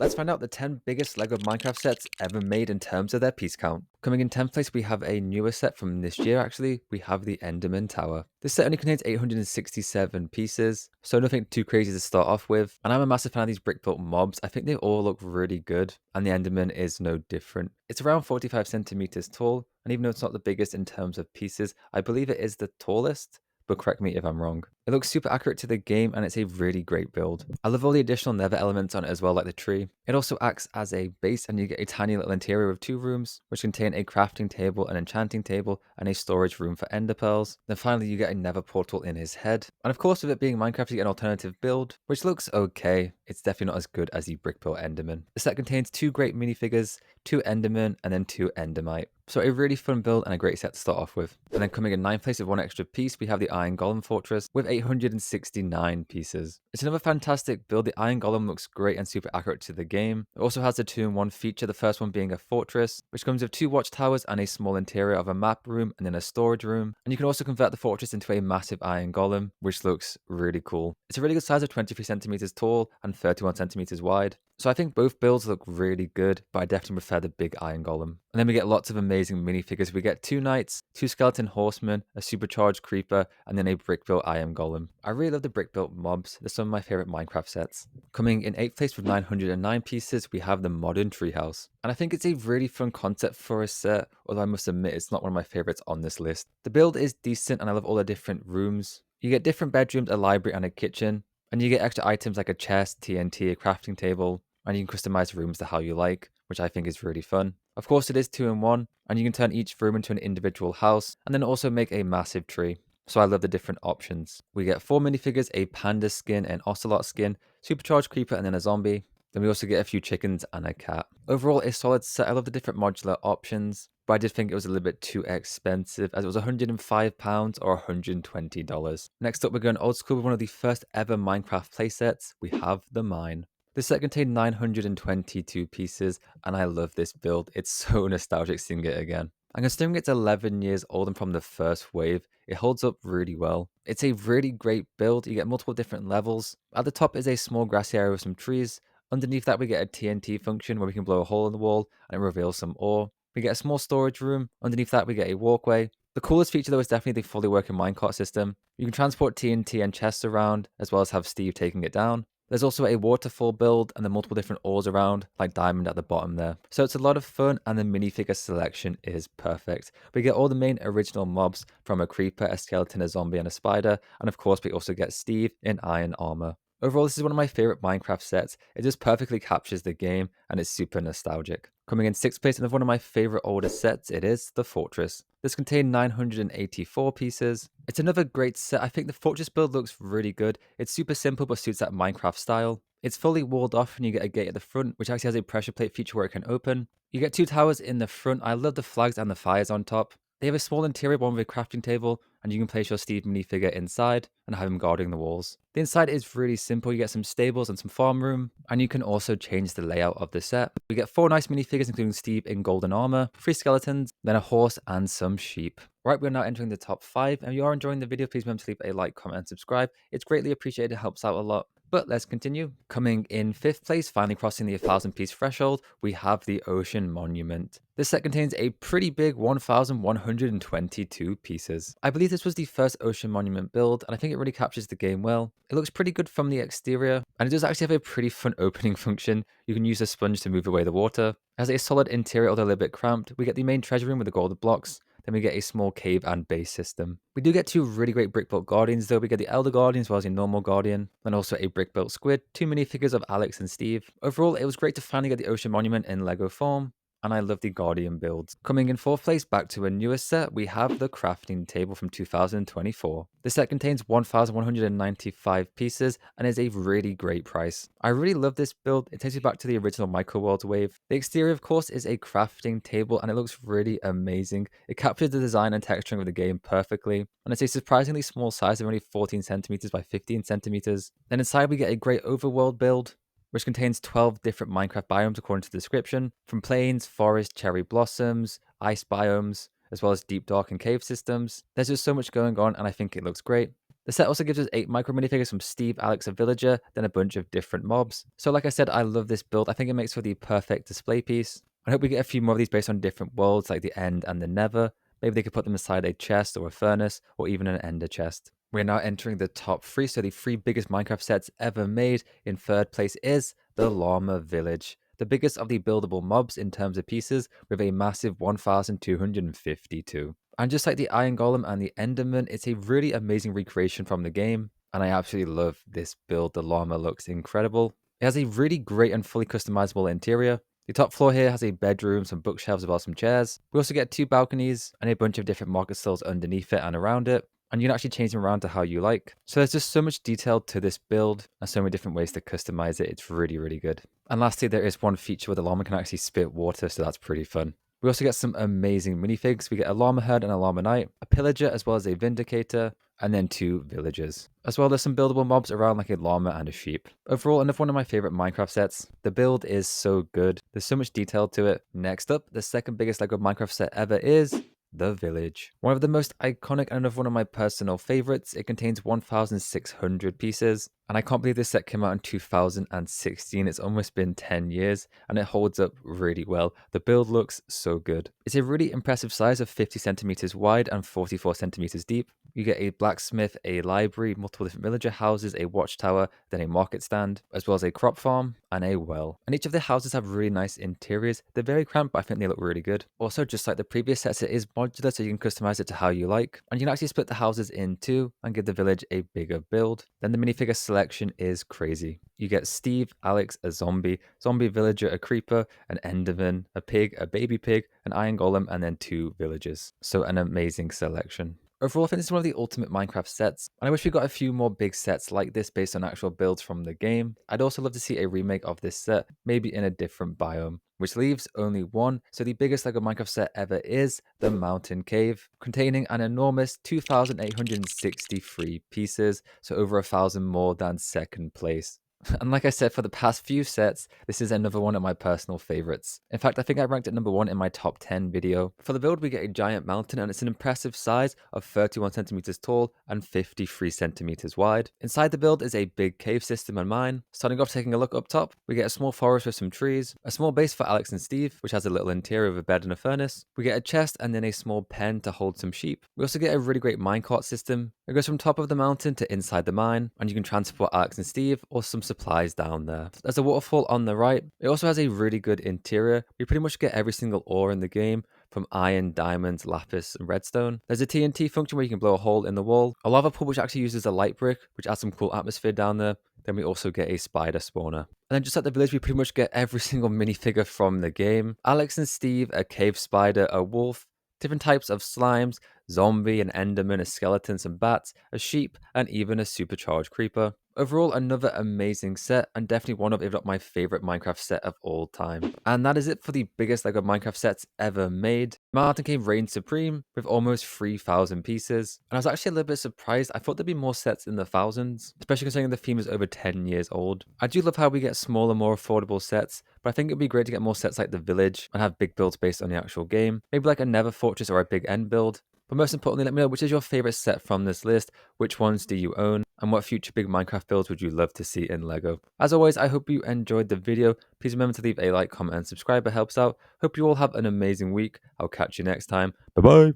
Let's find out the 10 biggest LEGO Minecraft sets ever made in terms of their piece count. Coming in 10th place, we have a newer set from this year actually. We have the Enderman Tower. This set only contains 867 pieces, so nothing too crazy to start off with. And I'm a massive fan of these brick built mobs. I think they all look really good, and the Enderman is no different. It's around 45 centimeters tall, and even though it's not the biggest in terms of pieces, I believe it is the tallest, but correct me if I'm wrong. It looks super accurate to the game and it's a really great build. I love all the additional nether elements on it as well, like the tree. It also acts as a base and you get a tiny little interior with 2 rooms, which contain a crafting table, an enchanting table, and a storage room for ender pearls. Then finally you get a nether portal in his head. And of course with it being Minecraft you get an alternative build, which looks okay. It's definitely not as good as the brick built Enderman. The set contains 2 great minifigures, 2 Endermen, and then 2 Endermite. So a really fun build and a great set to start off with. And then coming in 9th place with 1 extra piece, we have the Iron Golem Fortress with 869 pieces. It's another fantastic build. The Iron Golem looks great and super accurate to the game. It also has a 2-in-1 feature, the first one being a fortress, which comes with 2 watchtowers and a small interior of a map room and then a storage room. And you can also convert the fortress into a massive Iron Golem, which looks really cool. It's a really good size of 23 centimeters tall and 31 centimeters wide. So I think both builds look really good, but I definitely prefer the big Iron Golem. And then we get lots of amazing minifigures. We get 2 knights, 2 skeleton horsemen, a supercharged creeper, and then a brick built Iron Golem. I really love the brick built mobs. They're some of my favorite Minecraft sets. Coming in 8th place with 909 pieces, we have the Modern Treehouse. And I think it's a really fun concept for a set, although I must admit it's not one of my favorites on this list. The build is decent and I love all the different rooms. You get different bedrooms, a library, and a kitchen. And you get extra items like a chest, TNT, a crafting table, and you can customize rooms to how you like, which I think is really fun. Of course, it is 2-in-1, and you can turn each room into an individual house, and then also make a massive tree. So I love the different options. We get 4 minifigures, a panda skin, an ocelot skin, supercharged creeper, and then a zombie. Then we also get a few chickens and a cat. Overall, a solid set. I love the different modular options, but I did think it was a little bit too expensive as it was £105 or $120. Next up, we're going old school with one of the first ever Minecraft playsets. We have the Mine. This set contained 922 pieces, and I love this build. It's so nostalgic seeing it again. And considering it's 11 years old and from the first wave, it holds up really well. It's a really great build. You get multiple different levels. At the top is a small grassy area with some trees. Underneath that, we get a TNT function where we can blow a hole in the wall and it reveals some ore. We get a small storage room. Underneath that, we get a walkway. The coolest feature though is definitely the fully working minecart system. You can transport TNT and chests around, as well as have Steve taking it down. There's also a waterfall build and then multiple different ores around, like diamond at the bottom there. So it's a lot of fun and the minifigure selection is perfect. We get all the main original mobs from a creeper, a skeleton, a zombie, and a spider. And of course, we also get Steve in iron armor. Overall, this is one of my favorite Minecraft sets. It just perfectly captures the game and it's super nostalgic. Coming in 6th place, and one of my favorite older sets, it is the Fortress. This contained 984 pieces. It's another great set. I think the Fortress build looks really good. It's super simple but suits that Minecraft style. It's fully walled off and you get a gate at the front, which actually has a pressure plate feature where it can open. You get 2 towers in the front. I love the flags and the fires on top. They have a small interior, one with a crafting table, and you can place your Steve minifigure inside and have him guarding the walls. The inside is really simple. You get some stables and some farm room, and you can also change the layout of the set. We get 4 nice minifigures, including Steve in golden armor, 3 skeletons, then a horse, and some sheep. Right, we're now entering the top 5, and if you are enjoying the video, please remember to leave a like, comment, and subscribe. It's greatly appreciated, it helps out a lot. But let's continue. Coming in 5th place, finally crossing the 1,000-piece threshold, we have the Ocean Monument. This set contains a pretty big 1,122 pieces. I believe this was the first Ocean Monument build, and I think it really captures the game well. It looks pretty good from the exterior, and it does actually have a pretty fun opening function. You can use a sponge to move away the water. It has a solid interior, although a little bit cramped. We get the main treasure room with the golden blocks. Then we get a small cave and base system. We do get 2 really great brick built guardians though. We get the Elder Guardian as well as a normal guardian. And also a brick built squid, 2 minifigures of Alex and Steve. Overall, it was great to finally get the Ocean Monument in Lego form. And I love the Guardian builds. Coming in 4th place, back to a newer set, we have the Crafting Table from 2024. This set contains 1,195 pieces and is a really great price. I really love this build. It takes you back to the original Microworlds wave. The exterior, of course, is a crafting table and it looks really amazing. It captures the design and texturing of the game perfectly. And it's a surprisingly small size of only 14 centimeters by 15 centimeters. Then inside we get a great overworld build, which contains 12 different Minecraft biomes according to the description, from plains, forest, cherry blossoms, ice biomes, as well as deep, dark, and cave systems. There's just so much going on, and I think it looks great. The set also gives us 8 micro minifigures from Steve, Alex, and Villager, then a bunch of different mobs. So like I said, I love this build. I think it makes for the perfect display piece. I hope we get a few more of these based on different worlds like the End and the Never. Maybe they could put them inside a chest or a furnace or even an Ender chest. We're now entering the top 3, so the 3 biggest Minecraft sets ever made. In third place is the Llama Village, the biggest of the buildable mobs in terms of pieces, with a massive 1,252. And just like the Iron Golem and the Enderman, it's a really amazing recreation from the game, and I absolutely love this build. The llama looks incredible. It has a really great and fully customizable interior. The top floor here has a bedroom, some bookshelves, as well as some chairs. We also get 2 balconies and a bunch of different market stalls underneath it and around it, and you can actually change them around to how you like. So there's just so much detail to this build and so many different ways to customize it. It's really, really good. And lastly, there is one feature where the llama can actually spit water, so that's pretty fun. We also get some amazing minifigs. We get a llama herd and a llama knight, a pillager as well as a vindicator, and then 2 villagers. As well, there's some buildable mobs around like a llama and a sheep. Overall, another one of my favorite Minecraft sets. The build is so good. There's so much detail to it. Next up, the second biggest LEGO Minecraft set ever is the Village. One of the most iconic and another one of my personal favorites. It contains 1,600 pieces. And I can't believe this set came out in 2016. It's almost been 10 years and it holds up really well. The build looks so good. It's a really impressive size of 50 centimeters wide and 44 centimeters deep. You get a blacksmith, a library, multiple different villager houses, a watchtower, then a market stand, as well as a crop farm and a well. And each of the houses have really nice interiors. They're very cramped, but I think they look really good. Also, just like the previous sets, it is modular, so you can customize it to how you like. And you can actually split the houses in 2 and give the village a bigger build. Then the minifigure selection is crazy. You get Steve, Alex, a zombie villager, a creeper, an enderman, a pig, a baby pig, an iron golem, and then 2 villagers. So an amazing selection. Overall, I think this is one of the ultimate Minecraft sets, and I wish we got a few more big sets like this based on actual builds from the game. I'd also love to see a remake of this set, maybe in a different biome. Which leaves only one, so the biggest LEGO Minecraft set ever is the Mountain Cave, containing an enormous 2,863 pieces, so over 1,000 more than second place. And like I said, for the past few sets, this is another one of my personal favorites. In fact, I think I ranked it number 1 in my top 10 video. For the build, we get a giant mountain, and it's an impressive size of 31 centimeters tall and 53 centimeters wide. Inside the build is a big cave system and mine. Starting off, taking a look up top, we get a small forest with some trees, a small base for Alex and Steve, which has a little interior with a bed and a furnace. We get a chest and then a small pen to hold some sheep. We also get a really great minecart system. It goes from top of the mountain to inside the mine, and you can transport Alex and Steve or some supplies down there. There's a waterfall on the right. It also has a really good interior. We pretty much get every single ore in the game, from iron, diamonds, lapis, and redstone. There's a TNT function where you can blow a hole in the wall. A lava pool which actually uses a light brick, which adds some cool atmosphere down there. Then we also get a spider spawner. And then just at the village, we pretty much get every single minifigure from the game. Alex and Steve, a cave spider, a wolf, different types of slimes, zombie, an enderman, a skeleton, some bats, a sheep, and even a supercharged creeper. Overall, another amazing set, and definitely one of, if not my favorite Minecraft set of all time. And that is it for the biggest LEGO Minecraft sets ever made. Mountain Cave reigns supreme with almost 3,000 pieces. And I was actually a little bit surprised. I thought there'd be more sets in the thousands, especially considering the theme is over 10 years old. I do love how we get smaller, more affordable sets, but I think it'd be great to get more sets like the Village and have big builds based on the actual game. Maybe like a Nether Fortress or a Big End build. But most importantly, let me know which is your favorite set from this list, which ones do you own, and what future big Minecraft builds would you love to see in LEGO. As always, I hope you enjoyed the video. Please remember to leave a like, comment, and subscribe. It helps out. Hope you all have an amazing week. I'll catch you next time. Bye-bye.